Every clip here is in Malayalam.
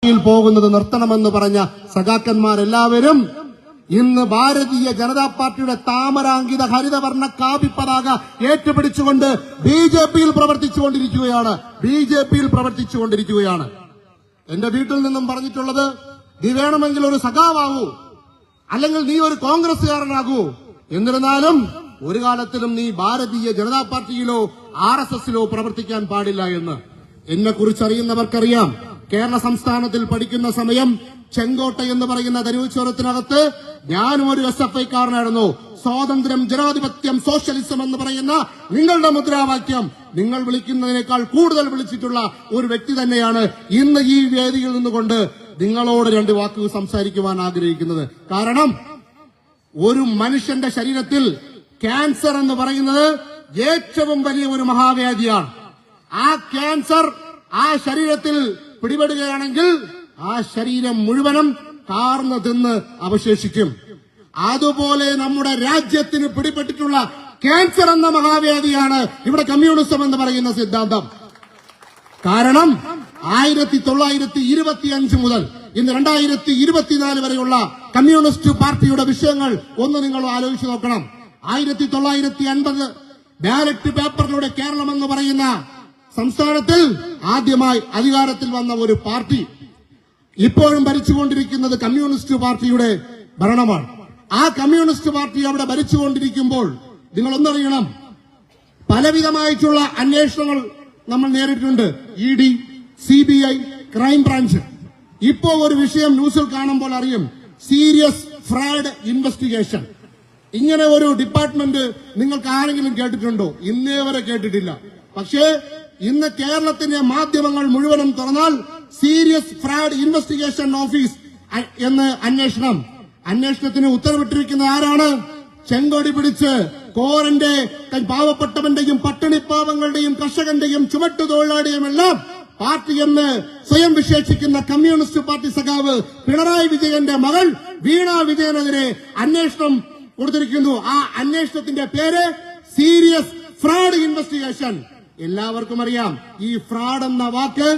പോകുന്നത് നിർത്തണമെന്ന് പറഞ്ഞ സഖാക്കന്മാരെല്ലാവരും ഇന്ന് ഭാരതീയ ജനതാ പാർട്ടിയുടെ താമരാങ്കിത ഹരിതവർണ്ണ കാവി പതാക ഏറ്റുപിടിച്ചുകൊണ്ട് ബിജെപിയിൽ പ്രവർത്തിച്ചുകൊണ്ടിരിക്കുകയാണ്. എന്റെ വീട്ടിൽ നിന്നും പറഞ്ഞിട്ടുള്ളത്, നീ വേണമെങ്കിൽ ഒരു സഖാവാകൂ, അല്ലെങ്കിൽ നീ ഒരു കോൺഗ്രസുകാരനാകൂ, എന്നിരുന്നാലും ഒരു കാലത്തിലും നീ ഭാരതീയ ജനതാ പാർട്ടിയിലോ RSSലോ പ്രവർത്തിക്കാൻ പാടില്ല എന്ന്. എന്നെ കുറിച്ചറിയുന്നവർക്കറിയാം. കേരള സംസ്ഥാനത്തിൽ പഠിക്കുന്ന സമയം ചെങ്കോട്ട എന്ന് പറയുന്ന തെരുവുചോരത്തിനകത്ത് ഞാനും ഒരു SFIക്കാരനായിരുന്നു. സ്വാതന്ത്ര്യം, ജനാധിപത്യം, സോഷ്യലിസം എന്ന് പറയുന്ന നിങ്ങളുടെ മുദ്രാവാക്യം നിങ്ങൾ വിളിക്കുന്നതിനേക്കാൾ കൂടുതൽ വിളിച്ചിട്ടുള്ള ഒരു വ്യക്തി തന്നെയാണ് ഇന്ന് ഈ വേദിയിൽ നിന്നുകൊണ്ട് നിങ്ങളോട് രണ്ട് വാക്കുകൾ സംസാരിക്കുവാൻ ആഗ്രഹിക്കുന്നത്. കാരണം ഒരു മനുഷ്യന്റെ ശരീരത്തിൽ ക്യാൻസർ എന്ന് പറയുന്നത് ഏറ്റവും വലിയ ഒരു മഹാവ്യാധിയാണ്. ആ ക്യാൻസർ ആ ശരീരത്തിൽ പിടിപെടുകയാണെങ്കിൽ ആ ശരീരം മുഴുവനും കാർന്ന് തിന്ന് അവശേഷിക്കും. അതുപോലെ നമ്മുടെ രാജ്യത്തിന് പിടിപെട്ടിട്ടുള്ള ക്യാൻസർ എന്ന മഹാവ്യാധിയാണ് ഇവിടെ കമ്മ്യൂണിസം എന്ന് പറയുന്ന സിദ്ധാന്തം. കാരണം 1925 മുതൽ ഇന്ന് 2024 വരെയുള്ള കമ്മ്യൂണിസ്റ്റ് പാർട്ടിയുടെ വിഷയങ്ങൾ ഒന്ന് നിങ്ങൾ ആലോചിച്ച് നോക്കണം. 1950 ബാലറ്റ് പേപ്പറിലൂടെ കേരളം എന്ന് പറയുന്ന സംസ്ഥാനത്തിൽ ആദ്യമായി അധികാരത്തിൽ വന്ന ഒരു പാർട്ടി ഇപ്പോഴും ഭരിച്ചുകൊണ്ടിരിക്കുന്നത് കമ്മ്യൂണിസ്റ്റ് പാർട്ടിയുടെ ഭരണമാണ്. ആ കമ്മ്യൂണിസ്റ്റ് പാർട്ടി അവിടെ ഭരിച്ചുകൊണ്ടിരിക്കുമ്പോൾ നിങ്ങൾ ഒന്നറിയണം, പലവിധമായിട്ടുള്ള അന്വേഷണങ്ങൾ നമ്മൾ നേരിട്ടുണ്ട്. ED, CBI, crime branch. ഇപ്പോ ഒരു വിഷയം ന്യൂസിൽ കാണുമ്പോൾ അറിയും, സീരിയസ് ഫ്രോഡ് ഇൻവെസ്റ്റിഗേഷൻ. ഇങ്ങനെ ഒരു ഡിപ്പാർട്ട്മെന്റ് നിങ്ങൾക്ക് ആരെങ്കിലും കേട്ടിട്ടുണ്ടോ? ഇന്നേ വരെ കേട്ടിട്ടില്ല. പക്ഷേ ഇന്ന് കേരളത്തിന്റെ മാധ്യമങ്ങൾ മുഴുവനും തുറന്നാൽ സീരിയസ് ഫ്രോഡ് ഇൻവെസ്റ്റിഗേഷൻ ഓഫീസ് എന്ന് അന്വേഷണത്തിന് ഉത്തരവിട്ടിരിക്കുന്ന ആരാണ്? ചെങ്കൊടി പിടിച്ച് കോരന്റെ പാവപ്പെട്ടവന്റെയും പട്ടിണിപ്പാവങ്ങളുടെയും കർഷകന്റെയും ചുമട്ടുതൊഴിലാളിയും എല്ലാം പാർട്ടി എന്ന് സ്വയം വിശേഷിക്കുന്ന കമ്മ്യൂണിസ്റ്റ് പാർട്ടി സഖാവ് പിണറായി വിജയന്റെ മകൾ വീണ വിജയനെതിരെ അന്വേഷണം കൊടുത്തിരിക്കുന്നു. ആ അന്വേഷണത്തിന്റെ പേര് സീരിയസ് ഫ്രോഡ് ഇൻവെസ്റ്റിഗേഷൻ. എല്ലാവർക്കും അറിയാം ഈ ഫ്രോഡ് എന്ന വാക്ക്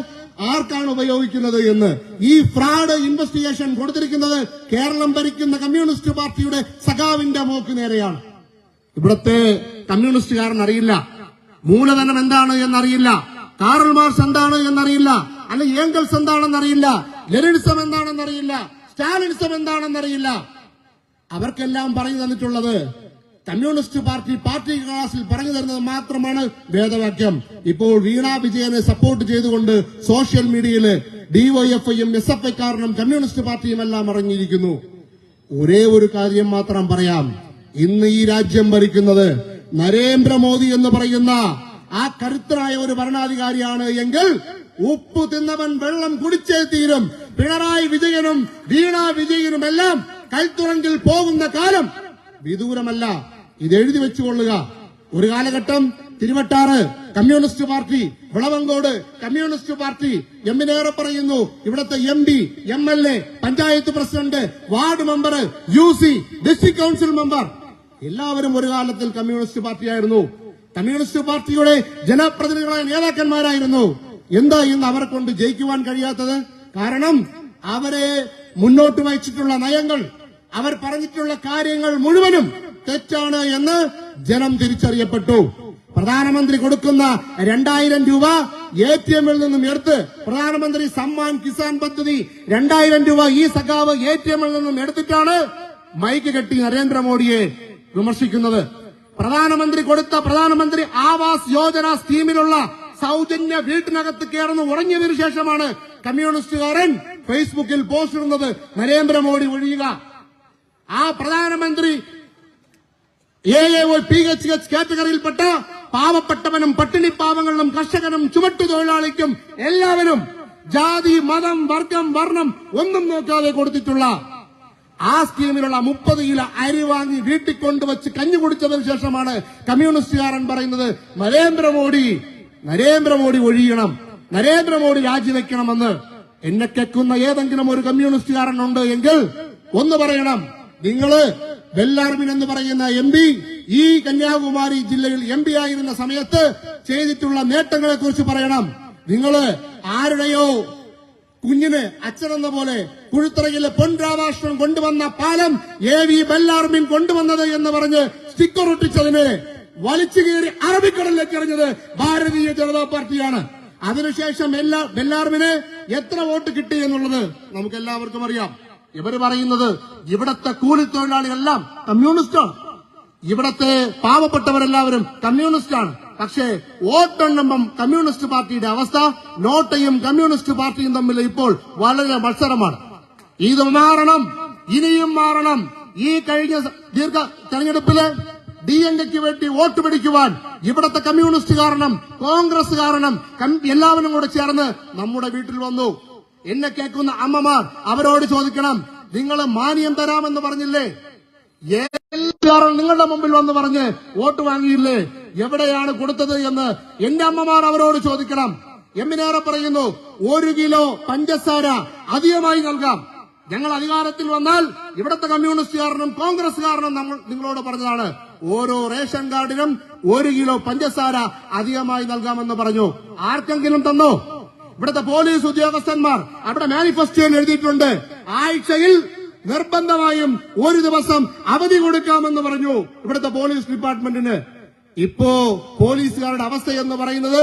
ആർക്കാണ് ഉപയോഗിക്കുന്നത് എന്ന്. ഈ ഫ്രോഡ് ഇൻവെസ്റ്റിഗേഷൻ കൊടുത്തിരിക്കുന്നത് കേരളം ഭരിക്കുന്ന കമ്മ്യൂണിസ്റ്റ് പാർട്ടിയുടെ സഖാവിന്റെ മോക്ക് നേരെയാണ്. ഇവിടത്തെ കമ്മ്യൂണിസ്റ്റുകാരൻ അറിയില്ല മൂലധനം എന്താണ് എന്നറിയില്ല, കാറൽ മാർക്സ് എന്താണ് എന്നറിയില്ല, അല്ലെ ഏംഗൽസ് എന്താണെന്നറിയില്ല, ലെനിനിസം എന്താണെന്നറിയില്ല, സ്റ്റാലിനിസം എന്താണെന്നറിയില്ല. അവർക്കെല്ലാം പറഞ്ഞു തന്നിട്ടുള്ളത് കമ്മ്യൂണിസ്റ്റ് പാർട്ടി ക്ലാസിൽ പറഞ്ഞു തരുന്നത് മാത്രമാണ് വേദവാക്യം. ഇപ്പോൾ വീണ വിജയനെ സപ്പോർട്ട് ചെയ്തുകൊണ്ട് സോഷ്യൽ മീഡിയയിൽ DYFIയും SFIക്കാരനും കമ്മ്യൂണിസ്റ്റ് പാർട്ടിയും എല്ലാം ഇറങ്ങിയിരിക്കുന്നു. ഒരേ ഒരു കാര്യം മാത്രം പറയാം, ഇന്ന് ഈ രാജ്യം ഭരിക്കുന്നത് നരേന്ദ്രമോദി എന്ന് പറയുന്ന ആ കരുത്തനായ ഒരു ഭരണാധികാരിയാണ് എങ്കിൽ ഉപ്പ് തിന്നവൻ വെള്ളം കുടിച്ചേ തീരും. പിണറായി വിജയനും വീണ വിജയനുമെല്ലാം കൽത്തുറങ്കിൽ പോകുന്ന കാലം വിദൂരമല്ല. ഇത് എഴുതി വെച്ചുകൊള്ളുക. ഒരു കാലഘട്ടം Thiruvattar communist party, Vilavancode communist party, എമ്മിനേറെ പറയുന്നു ഇവിടുത്തെ MP, MLA, panchayat president, ward member, UC, district council member എല്ലാവരും ഒരു കാലത്തിൽ കമ്മ്യൂണിസ്റ്റ് പാർട്ടിയായിരുന്നു. കമ്മ്യൂണിസ്റ്റ് പാർട്ടിയുടെ ജനപ്രതിനിധികളായ നേതാക്കന്മാരായിരുന്നു. എന്താ ഇന്ന് അവരെ കൊണ്ട് ജയിക്കുവാൻ കഴിയാത്തത്? കാരണം അവരെ മുന്നോട്ട് വച്ചിട്ടുള്ള നയങ്ങൾ, അവർ പറഞ്ഞിട്ടുള്ള കാര്യങ്ങൾ മുഴുവനും തെറ്റാണ് എന്ന് ജനം തിരിച്ചറിയപ്പെട്ടു. പ്രധാനമന്ത്രി കൊടുക്കുന്ന 2000 രൂപ ATMൽ നിന്നും എടുത്ത് പ്രധാനമന്ത്രി സമ്മാൻ കിസാൻ പദ്ധതി 2000 രൂപ ഈ സഖാവ് ATMൽ നിന്നും എടുത്തിട്ടാണ് മൈക്ക് കെട്ടി നരേന്ദ്രമോദിയെ വിമർശിക്കുന്നത്. പ്രധാനമന്ത്രി കൊടുത്ത പ്രധാനമന്ത്രി ആവാസ് യോജന സ്കീമിലുള്ള സൗജന്യ വീട്ടിനകത്ത് കയറുന്ന ഉറങ്ങിയതിനു ശേഷമാണ് കമ്മ്യൂണിസ്റ്റുകാരൻ ഫേസ്ബുക്കിൽ പോസ്റ്റ് ഇടുന്നത് നരേന്ദ്രമോദി ഒഴിയുക. ആ പ്രധാനമന്ത്രി AAY PHH കാറ്റഗറിയിൽപ്പെട്ട പാവപ്പെട്ടവനും പട്ടിണിപ്പാവങ്ങളിലും കർഷകനും ചുമട്ടുതൊഴിലാളിക്കും എല്ലാവരും ജാതി, മതം, വർഗം, വർണ്ണം ഒന്നും നോക്കാതെ കൊടുത്തിട്ടുള്ള ആ സ്കീമിലുള്ള 30 കിലോ അരി വാങ്ങി വീട്ടിൽ കൊണ്ടുവച്ച് കഞ്ഞി കുടിച്ചതിനു ശേഷമാണ് കമ്മ്യൂണിസ്റ്റുകാരൻ പറയുന്നത് നരേന്ദ്രമോദി ഒഴിയണം, നരേന്ദ്രമോദി രാജിവെക്കണമെന്ന്. എന്നെ കേൾക്കുന്ന ഏതെങ്കിലും ഒരു കമ്മ്യൂണിസ്റ്റുകാരൻ ഉണ്ട് എങ്കിൽ ഒന്ന് പറയണം. നിങ്ങള് ബെല്ലാർമിൻ എന്ന് പറയുന്ന MP ഈ കന്യാകുമാരി ജില്ലയിൽ MP ആയിരുന്ന സമയത്ത് ചെയ്തിട്ടുള്ള നേട്ടങ്ങളെ കുറിച്ച് പറയണം. നിങ്ങള് ആരുടെയോ കുഞ്ഞിന് അച്ഛനെന്ന പോലെ കുഴുത്തറയിലെ പൊൻ രാധാകൃഷ്ണൻ കൊണ്ടുവന്ന പാലം AV ബെല്ലാർമിൻ കൊണ്ടുവന്നത് എന്ന് പറഞ്ഞ് സ്റ്റിക്കർ ഒട്ടിച്ചതിന് വലിച്ചു കയറി അറബിക്കടലിലേക്ക് എറിഞ്ഞത് ഭാരതീയ ജനതാ പാർട്ടിയാണ്. അതിനുശേഷം ബെല്ലാർമിന് എത്ര വോട്ട് കിട്ടി എന്നുള്ളത് നമുക്ക് എല്ലാവർക്കും അറിയാം. ഇവർ പറയുന്നത് ഇവിടത്തെ കൂലിത്തൊഴിലാളികളെല്ലാം കമ്മ്യൂണിസ്റ്റാണ്, ഇവിടത്തെ പാവപ്പെട്ടവരെല്ലാവരും കമ്മ്യൂണിസ്റ്റാണ്. പക്ഷേ വോട്ടെണ്ണുമ്പം കമ്മ്യൂണിസ്റ്റ് പാർട്ടിയുടെ അവസ്ഥ നോട്ടയും കമ്മ്യൂണിസ്റ്റ് പാർട്ടിയും തമ്മിൽ ഇപ്പോൾ വളരെ മത്സരമാണ്. ഇത് മാറണം, ഇനിയും മാറണം. ഈ കഴിഞ്ഞ ദീർഘ തെരഞ്ഞെടുപ്പില് DMK-ക്ക് വേണ്ടി വോട്ട് പിടിക്കുവാൻ ഇവിടത്തെ കമ്മ്യൂണിസ്റ്റ് കാരണം, കോൺഗ്രസ് കാരണം എല്ലാവരും കൂടെ ചേർന്ന് നമ്മുടെ വീട്ടിൽ വന്നു. എന്നെ കേൾക്കുന്ന അമ്മമാർ അവരോട് ചോദിക്കണം, നിങ്ങൾ മാനിയം തരാമെന്ന് പറഞ്ഞില്ലേ? എല്ലാവരും നിങ്ങളുടെ മുമ്പിൽ വന്ന് പറഞ്ഞ് വോട്ട് വാങ്ങിയില്ലേ? എവിടെയാണ് കൊടുത്തത് എന്ന് എന്റെ അമ്മമാർ അവരോട് ചോദിക്കണം. എമ്മിനേറെ പറയുന്നു, 1 കിലോ പഞ്ചസാര അധികമായി നൽകാം. ഞങ്ങൾ അധികാരത്തിൽ വന്നാൽ ഇവിടത്തെ കമ്മ്യൂണിസ്റ്റുകാരനും കോൺഗ്രസ്സുകാരനും നിങ്ങളോട് പറഞ്ഞതാണ്, ഓരോ റേഷൻ കാർഡിനും 1 കിലോ പഞ്ചസാര അധികമായി നൽകാമെന്ന് പറഞ്ഞു. ആർക്കെങ്കിലും തന്നോ? ഇവിടുത്തെ പോലീസ് ഉദ്യോഗസ്ഥന്മാർ അവിടെ മാനിഫെസ്റ്റോയിൽ എഴുതിയിട്ടുണ്ട്, ആഴ്ചയിൽ നിർബന്ധമായും 1 ദിവസം അവധി കൊടുക്കാമെന്ന് പറഞ്ഞു ഇവിടുത്തെ പോലീസ് ഡിപ്പാർട്ട്മെന്റിന്. ഇപ്പോ പോലീസുകാരുടെ അവസ്ഥ എന്ന് പറയുന്നത്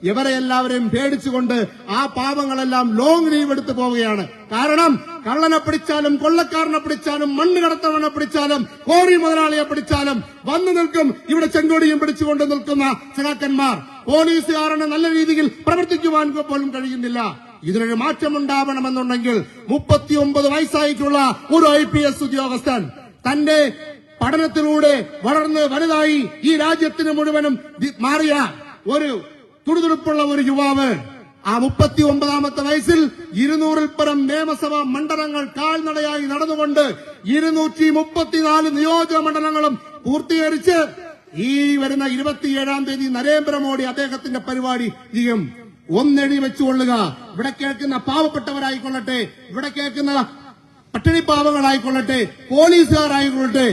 ഇവരെ എല്ലാവരെയും പേടിച്ചുകൊണ്ട് ആ പാവങ്ങളെല്ലാം ലോങ് ലീവ് എടുത്തു പോവുകയാണ്. കാരണം കള്ളനെ പിടിച്ചാലും കൊള്ളക്കാരനെ പിടിച്ചാലും മണ്ണ് കടത്തവനെ പിടിച്ചാലും കോറി മുതലാളിയെ പിടിച്ചാലും വന്നു നിൽക്കും ഇവിടെ ചെങ്കോടിയും പിടിച്ചുകൊണ്ട് നിൽക്കുന്ന സഖാക്കന്മാർ. പോലീസുകാരന് നല്ല രീതിയിൽ പ്രവർത്തിക്കുവാൻ പോലും കഴിയുന്നില്ല. ഇതിനൊരു മാറ്റമുണ്ടാവണമെന്നുണ്ടെങ്കിൽ 39 വയസ്സായിട്ടുള്ള ഒരു IPS ഉദ്യോഗസ്ഥൻ തന്റെ പഠനത്തിലൂടെ വളർന്ന് വലുതായി ഈ രാജ്യത്തിന് മുഴുവനും മാറിയ ഒരു തുടുതുടുപ്പുള്ള ഒരു യുവാവ് ആ 39ാമത്തെ വയസ്സിൽ 200-ൽ പരം നിയമസഭാ മണ്ഡലങ്ങൾ കാൽനടയായി നടന്നുകൊണ്ട് 234 നിയോജക മണ്ഡലങ്ങളും പൂർത്തീകരിച്ച് ഈ വരുന്ന 27-ാം തീയതി നരേന്ദ്രമോദി അദ്ദേഹത്തിന്റെ പരിപാടി ചെയ്യും. ഒന്നെഴുതി വെച്ചുകൊള്ളുക, ഇവിടെ കേൾക്കുന്ന പാവപ്പെട്ടവരായിക്കൊള്ളട്ടെ, ഇവിടെ കേൾക്കുന്ന പട്ടിണി പാവങ്ങളായിക്കൊള്ളട്ടെ, പോലീസുകാരായിക്കൊള്ളട്ടെ,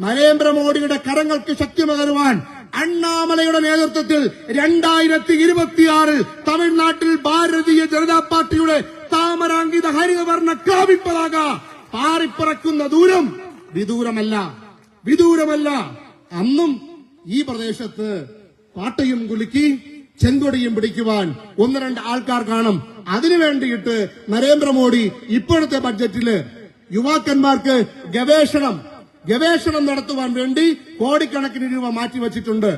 നരേന്ദ്രമോദിയുടെ കരങ്ങൾക്ക് ശക്തി പകരുവാൻ അണ്ണാമലയുടെ നേതൃത്വത്തിൽ 2026 തമിഴ്നാട്ടിൽ ഭാരതീയ ജനതാ പാർട്ടിയുടെ താമരാങ്കിത ഹരിതവർണ്ണ കാവിപ്പതാക പാറിപ്പറക്കുന്ന ദൂരം വിദൂരമല്ല. അന്നും ഈ പ്രദേശത്ത് പാട്ടയും കുലുക്കി ചെങ്കൊടിയും പിടിക്കുവാൻ 1-2 ആൾക്കാർ കാണും. അതിനു വേണ്ടിയിട്ട് നരേന്ദ്രമോദി ഇപ്പോഴത്തെ ബഡ്ജറ്റില് യുവാക്കന്മാർക്ക് ഗവേഷണം നടത്തുവാൻ വേണ്ടി കോടിക്കണക്കിന് രൂപ മാറ്റിവെച്ചിട്ടുണ്ട്.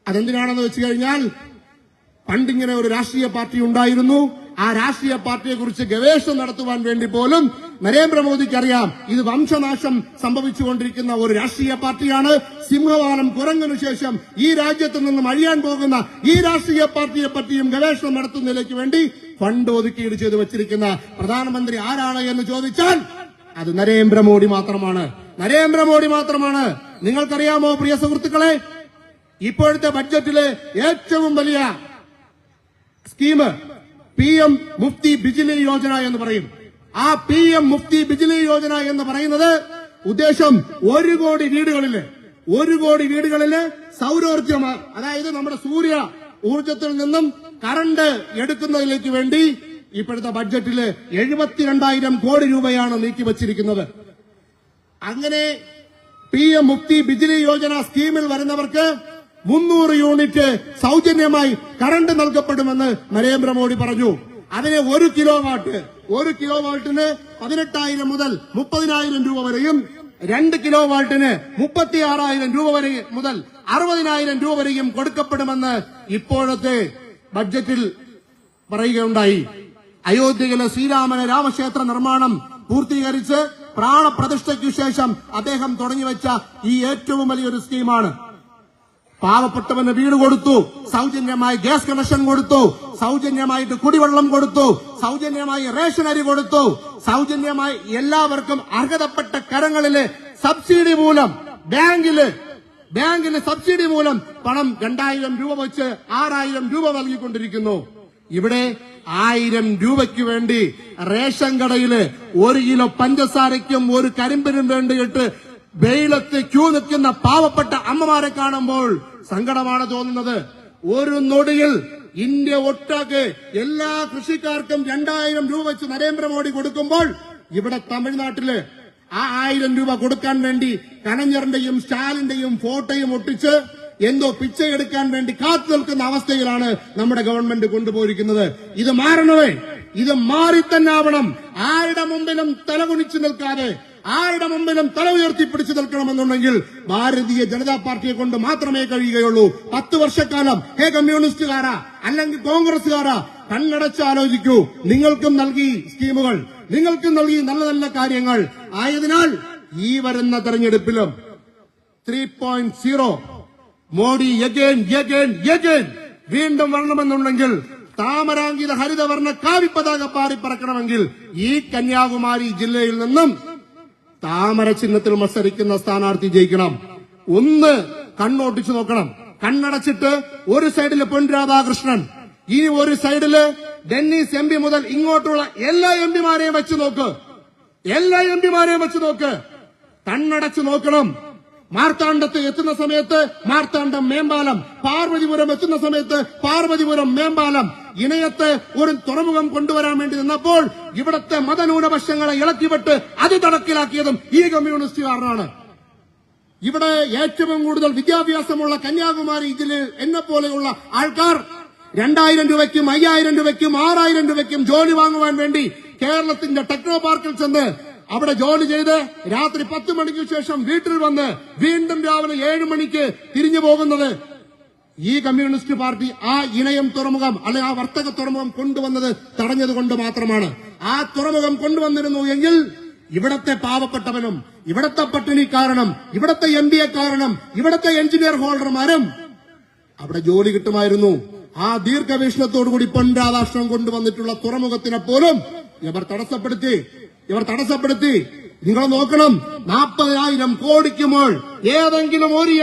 അതെന്തിനാണെന്ന് വെച്ച് കഴിഞ്ഞാൽ പണ്ടിങ്ങനെ ഒരു രാഷ്ട്രീയ പാർട്ടി ഉണ്ടായിരുന്നു. ആ രാഷ്ട്രീയ പാർട്ടിയെ കുറിച്ച് ഗവേഷണം നടത്തുവാൻ വേണ്ടി പോലും നരേന്ദ്രമോദിക്ക് അറിയാം ഇത് വംശനാശം സംഭവിച്ചുകൊണ്ടിരിക്കുന്ന ഒരു രാഷ്ട്രീയ പാർട്ടിയാണ്. സിംഹവാലം കുരങ്ങിനു ശേഷം ഈ രാജ്യത്ത് നിന്നും അഴിയാൻ പോകുന്ന ഈ രാഷ്ട്രീയ പാർട്ടിയെ പറ്റിയും ഗവേഷണം നടത്തുന്നതിലേക്ക് വേണ്ടി ഫണ്ട് ഒതുക്കിയിട്ട് ചെയ്തു വെച്ചിരിക്കുന്ന പ്രധാനമന്ത്രി ആരാണ് എന്ന് ചോദിച്ചാൽ അത് നരേന്ദ്രമോദി മാത്രമാണ്. നിങ്ങൾക്കറിയാമോ പ്രിയ സുഹൃത്തുക്കളെ, ഇപ്പോഴത്തെ ബഡ്ജറ്റിലെ ഏറ്റവും വലിയ സ്കീം PM മുഫ്തി ബിജിലി യോജന എന്ന് പറയും. ആ PM മുഫ്തി ബിജിലി യോജന എന്ന് പറയുന്നത് ഉദ്ദേശം 1 കോടി വീടുകളില് സൗരോർജ്ജം, അതായത് നമ്മുടെ സൂര്യ ഊർജ്ജത്തിൽ നിന്നും കറണ്ട് എടുക്കുന്നതിലേക്ക് വേണ്ടി ഇപ്പോഴത്തെ ബഡ്ജറ്റില് 72,000 കോടി രൂപയാണ് നീക്കിവച്ചിരിക്കുന്നത്. അങ്ങനെ PM മുഫ്തി ബിജിലി യോജന സ്കീമിൽ വരുന്നവർക്ക് 300 യൂണിറ്റ് സൗജന്യമായി കറണ്ട് നൽകപ്പെടുമെന്ന് നരേന്ദ്രമോദി പറഞ്ഞു. അതിന് 1 കിലോവാട്ടിന് 18,000 മുതൽ 30,000 രൂപ വരെയും 2 കിലോവാട്ടിന് 36,000 രൂപ വരെ മുതൽ 60,000 രൂപ വരെയും കൊടുക്കപ്പെടുമെന്ന് ഇപ്പോഴത്തെ ബഡ്ജറ്റിൽ പറയുകയുണ്ടായി. അയോധ്യയിലെ ശ്രീരാമന് രാമക്ഷേത്ര നിർമ്മാണം പൂർത്തീകരിച്ച് പ്രാണപ്രതിഷ്ഠയ്ക്കു ശേഷം അദ്ദേഹം തുടങ്ങിവെച്ച ഈ ഏറ്റവും വലിയൊരു സ്കീമാണ്. പാവപ്പെട്ടവന് വീട് കൊടുത്തു, സൗജന്യമായി ഗ്യാസ് കണക്ഷൻ കൊടുത്തു, സൗജന്യമായിട്ട് കുടിവെള്ളം കൊടുത്തു, സൗജന്യമായി റേഷൻ അരി കൊടുത്തു, സൗജന്യമായി എല്ലാവർക്കും അർഹതപ്പെട്ട കരങ്ങളിലെ സബ്സിഡി മൂലം ബാങ്കിലെ സബ്സിഡി മൂലം പണം 2,000 രൂപ വെച്ച് 6,000 രൂപ നൽകിക്കൊണ്ടിരിക്കുന്നു. ഇവിടെ 1,000 രൂപയ്ക്ക് വേണ്ടി റേഷൻ കടയില് 1 കിലോ പഞ്ചസാരയ്ക്കും 1 കരിമ്പിനും വേണ്ടിയിട്ട് വെയിലത്ത് ക്യൂ നിൽക്കുന്ന പാവപ്പെട്ട അമ്മമാരെ കാണുമ്പോൾ സങ്കടമാണ് തോന്നുന്നത്. ഒരു നൊടിയിൽ ഇന്ത്യ ഒട്ടാകെ എല്ലാ കൃഷിക്കാർക്കും 2000 രൂപ വെച്ച് നരേന്ദ്രമോദി കൊടുക്കുമ്പോൾ ഇവിടെ തമിഴ്നാട്ടില് ആ 1000 രൂപ കൊടുക്കാൻ വേണ്ടി കനഞ്ഞറിന്റെയും സ്റ്റാലിന്റെയും ഫോട്ടോയും ഒട്ടിച്ച് എന്തോ പിച്ചയെടുക്കാൻ വേണ്ടി കാത്തു നിൽക്കുന്ന അവസ്ഥയിലാണ് നമ്മുടെ ഗവൺമെന്റ് കൊണ്ടുപോയിരിക്കുന്നത്. ഇത് മാറണമേ, ഇത് മാറി തന്നെ ആവണം. ആരുടെ മുമ്പിലും തലകുനിച്ചു നിൽക്കാതെ, ആരുടെ മുമ്പിലും തല ഉയർത്തിപ്പിടിച്ചു നിൽക്കണമെന്നുണ്ടെങ്കിൽ ഭാരതീയ ജനതാ പാർട്ടിയെ കൊണ്ട് മാത്രമേ കഴിയുകയുള്ളൂ. 10 വർഷക്കാലം ഹേ കമ്മ്യൂണിസ്റ്റുകാരാ അല്ലെങ്കിൽ കോൺഗ്രസുകാരാ, കണ്ണടച്ച് ആലോചിക്കൂ. നിങ്ങൾക്കും നൽകി സ്കീമുകൾ, നിങ്ങൾക്കും നൽകി നല്ല നല്ല കാര്യങ്ങൾ. ആയതിനാൽ ഈ വരുന്ന തെരഞ്ഞെടുപ്പിലും 3.0 മോഡി യഗേൻ വീണ്ടും വരണമെന്നുണ്ടെങ്കിൽ താമരാങ്കിത ഹരിതവർണ്ണ കാവിപ്പതാക പാറിപ്പറക്കണമെങ്കിൽ ഈ കന്യാകുമാരി ജില്ലയിൽ നിന്നും താമര ചിഹ്നത്തിൽ മത്സരിക്കുന്ന സ്ഥാനാർത്ഥി ജയിക്കണം. ഒന്ന് കണ്ണോട്ടിച്ചു നോക്കണം. കണ്ണടച്ചിട്ട് ഒരു സൈഡില് പൊൻ രാധാകൃഷ്ണൻ, ഈ ഒരു സൈഡില് ഡെന്നീസ് MP മുതൽ ഇങ്ങോട്ടുള്ള എല്ലാ എംപിമാരെയും വെച്ച് നോക്ക്, എല്ലാ എംപിമാരെയും വെച്ച് നോക്ക്. കണ്ണടച്ചു നോക്കണം. മാർത്താണ്ഡത്ത് എത്തുന്ന സമയത്ത് മാർത്താണ്ഡം മേമ്പാലം, പാർവതിപുരം എത്തുന്ന സമയത്ത് പാർവതിപുരം മേമ്പാലം, ഇണയത്ത് ഒരു തുറമുഖം കൊണ്ടുവരാൻ വേണ്ടി നിന്നപ്പോൾ ഇവിടത്തെ മതന്യൂനപക്ഷങ്ങളെ ഇളക്കിവിട്ട് അത് തടക്കിലാക്കിയതും ഈ കമ്മ്യൂണിസ്റ്റുകാരനാണ്. ഇവിടെ ഏറ്റവും കൂടുതൽ വിദ്യാഭ്യാസമുള്ള കന്യാകുമാരി ജില്ലയിൽ എന്നെ പോലെയുള്ള ആൾക്കാർ 2000 രൂപയ്ക്കും 5000 രൂപയ്ക്കും 6000 രൂപയ്ക്കും ജോലി വാങ്ങുവാൻ വേണ്ടി കേരളത്തിന്റെ ടെക്നോ പാർക്കിൽ ചെന്ന് അവിടെ ജോലി ചെയ്ത് രാത്രി 10 മണിക്ക് ശേഷം വീട്ടിൽ വന്ന് വീണ്ടും രാവിലെ 7 മണിക്ക് തിരിഞ്ഞു പോകുന്നത് ഈ കമ്മ്യൂണിസ്റ്റ് പാർട്ടി ആ ഇണയം തുറമുഖം അല്ലെങ്കിൽ ആ വർത്തക തുറമുഖം കൊണ്ടുവന്നത് തടഞ്ഞതുകൊണ്ട് മാത്രമാണ്. ആ തുറമുഖം കൊണ്ടുവന്നിരുന്നു എങ്കിൽ ഇവിടത്തെ പാവപ്പെട്ടവനും ഇവിടത്തെ പട്ടിണിക്കാരനും ഇവിടത്തെ MBA കാരണം ഇവിടത്തെ എഞ്ചിനീയർ ഹോൾഡർമാരും അവിടെ ജോലി കിട്ടുമായിരുന്നു. ആ ദീർഘവീക്ഷണത്തോടുകൂടി പൊൻ രാധാകൃഷ്ണൻ കൊണ്ടുവന്നിട്ടുള്ള തുറമുഖത്തിനെ പോലും ഇവർ തടസ്സപ്പെടുത്തി. നിങ്ങൾ നോക്കണം, 40,000 കോടിക്ക് മേൽ ഏതെങ്കിലും ഒരു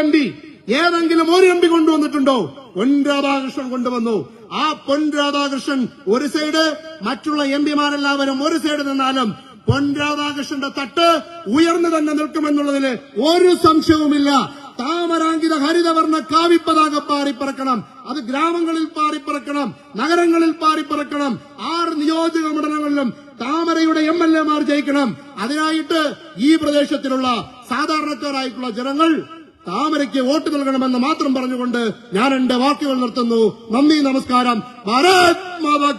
എം പി കൊണ്ടുവന്നിട്ടുണ്ടോ? പൊൻ രാധാകൃഷ്ണൻ കൊണ്ടുവന്നു. ആ പൊൻ രാധാകൃഷ്ണൻ ഒരു സൈഡ്, മറ്റുള്ള MPമാരെല്ലാവരും ഒരു സൈഡ് നിന്നാലും പൊൻ രാധാകൃഷ്ണന്റെ തട്ട് ഉയർന്നു തന്നെ നിൽക്കുമെന്നുള്ളതിൽ ഒരു സംശയവുമില്ല. താമരാങ്കിത ഹരിതവർണ്ണ കാവിപ്പതാക പാറിപ്പറക്കണം. അത് ഗ്രാമങ്ങളിൽ പാറിപ്പറക്കണം, നഗരങ്ങളിൽ പാറിപ്പറക്കണം. 6 നിയോജക മണ്ഡലങ്ങളിലും താമരയുടെ MLAമാർ ജയിക്കണം. അതിനായിട്ട് ഈ പ്രദേശത്തിലുള്ള സാധാരണക്കാരായിട്ടുള്ള ജനങ്ങൾ താമരയ്ക്ക് വോട്ട് നൽകണമെന്ന് മാത്രം പറഞ്ഞുകൊണ്ട് ഞാൻ എന്റെ വാക്കുകൾ നിർത്തുന്നു. നന്ദി, നമസ്കാരം. ഭാരത് മാതാ.